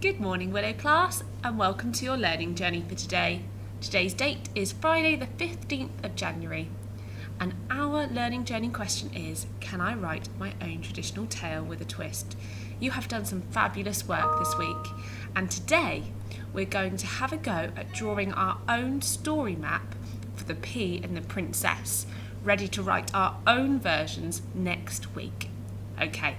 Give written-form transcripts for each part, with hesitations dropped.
Good morning, Willow class, and welcome to your learning journey for today. Today's date is Friday the 15th of January, and our learning journey question is, can I write my own traditional tale with a twist? You have done some fabulous work this week, and today we're going to have a go at drawing our own story map for the Pea and the Princess, ready to write our own versions next week. Okay,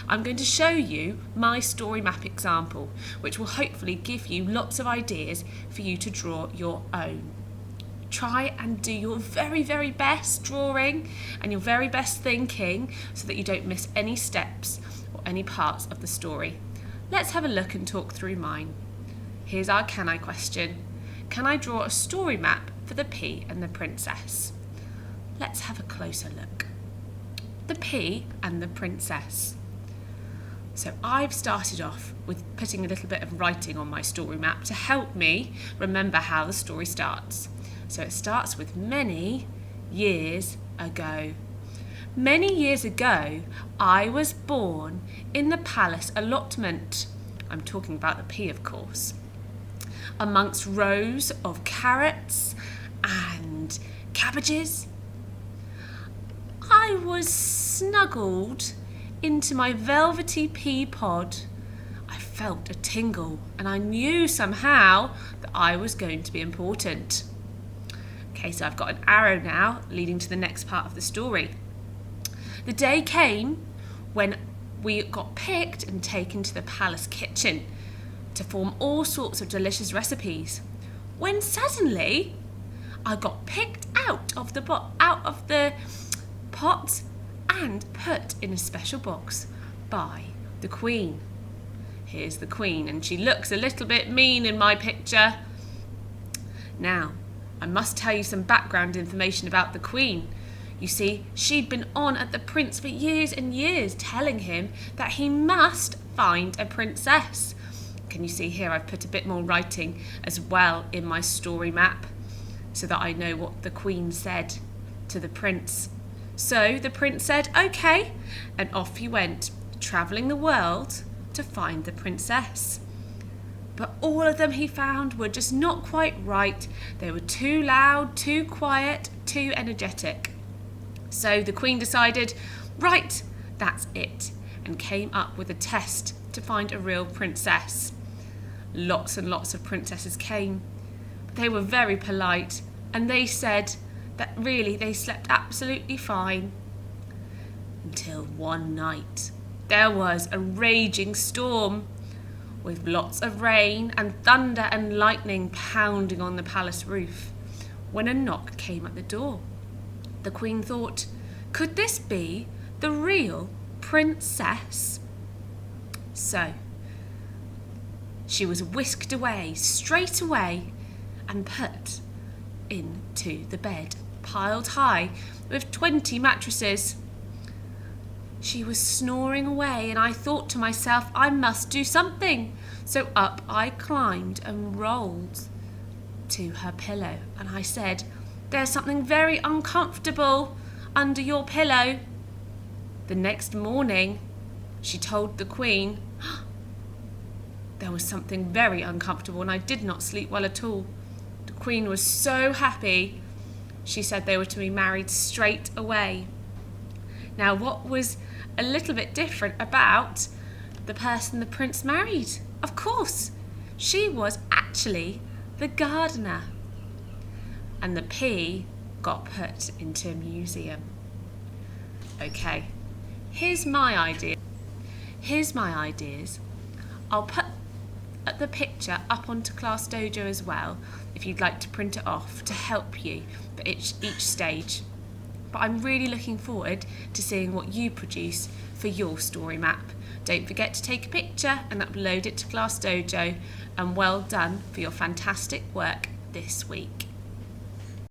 I'm going to show you my story map example, which will hopefully give you lots of ideas for you to draw your own. Try and do your very, very best drawing and your very best thinking so that you don't miss any steps or any parts of the story. Let's have a look and talk through mine. Here's our can I question. Can I draw a story map for the Pea and the Princess? Let's have a closer look. The Pea and the Princess. So I've started off with putting a little bit of writing on my story map to help me remember how the story starts. So it starts with many years ago. Many years ago, I was born in the palace allotment. I'm talking about the Pea, of course. Amongst rows of carrots and cabbages. I was snuggled into my velvety pea pod. I felt a tingle and I knew somehow that I was going to be important. Okay, so I've got an arrow now leading to the next part of the story. The day came when we got picked and taken to the palace kitchen to form all sorts of delicious recipes. When suddenly I got picked out of the pot and put in a special box by the Queen. Here's the Queen, and she looks a little bit mean in my picture. Now, I must tell you some background information about the Queen. You see, she'd been on at the prince for years and years, telling him that he must find a princess. Can you see here I've put a bit more writing as well in my story map so that I know what the Queen said to the prince. So the prince said, okay, and off he went, travelling the world to find the princess. But all of them he found were just not quite right. They were too loud, too quiet, too energetic. So the Queen decided, right, that's it, and came up with a test to find a real princess. Lots and lots of princesses came. They were very polite, and they said that really they slept absolutely fine. Until one night, there was a raging storm with lots of rain and thunder and lightning pounding on the palace roof when a knock came at the door. The Queen thought, could this be the real princess? So she was whisked away straight away and put into the bed piled high with 20 mattresses. She was snoring away, and I thought to myself, I must do something. So up I climbed and rolled to her pillow, and I said, there's something very uncomfortable under your pillow. The next morning, she told the Queen, there was something very uncomfortable, and I did not sleep well at all. The Queen was so happy. She said they were to be married straight away. Now, what was a little bit different about the person the prince married? Of course, she was actually the gardener. And the Pea got put into a museum. Okay, here's my idea. Here's my ideas. I'll put the picture up onto Class Dojo as well, if you'd like to print it off to help you for each stage. But I'm really looking forward to seeing what you produce for your story map. Don't forget to take a picture and upload it to Class Dojo, and well done for your fantastic work this week.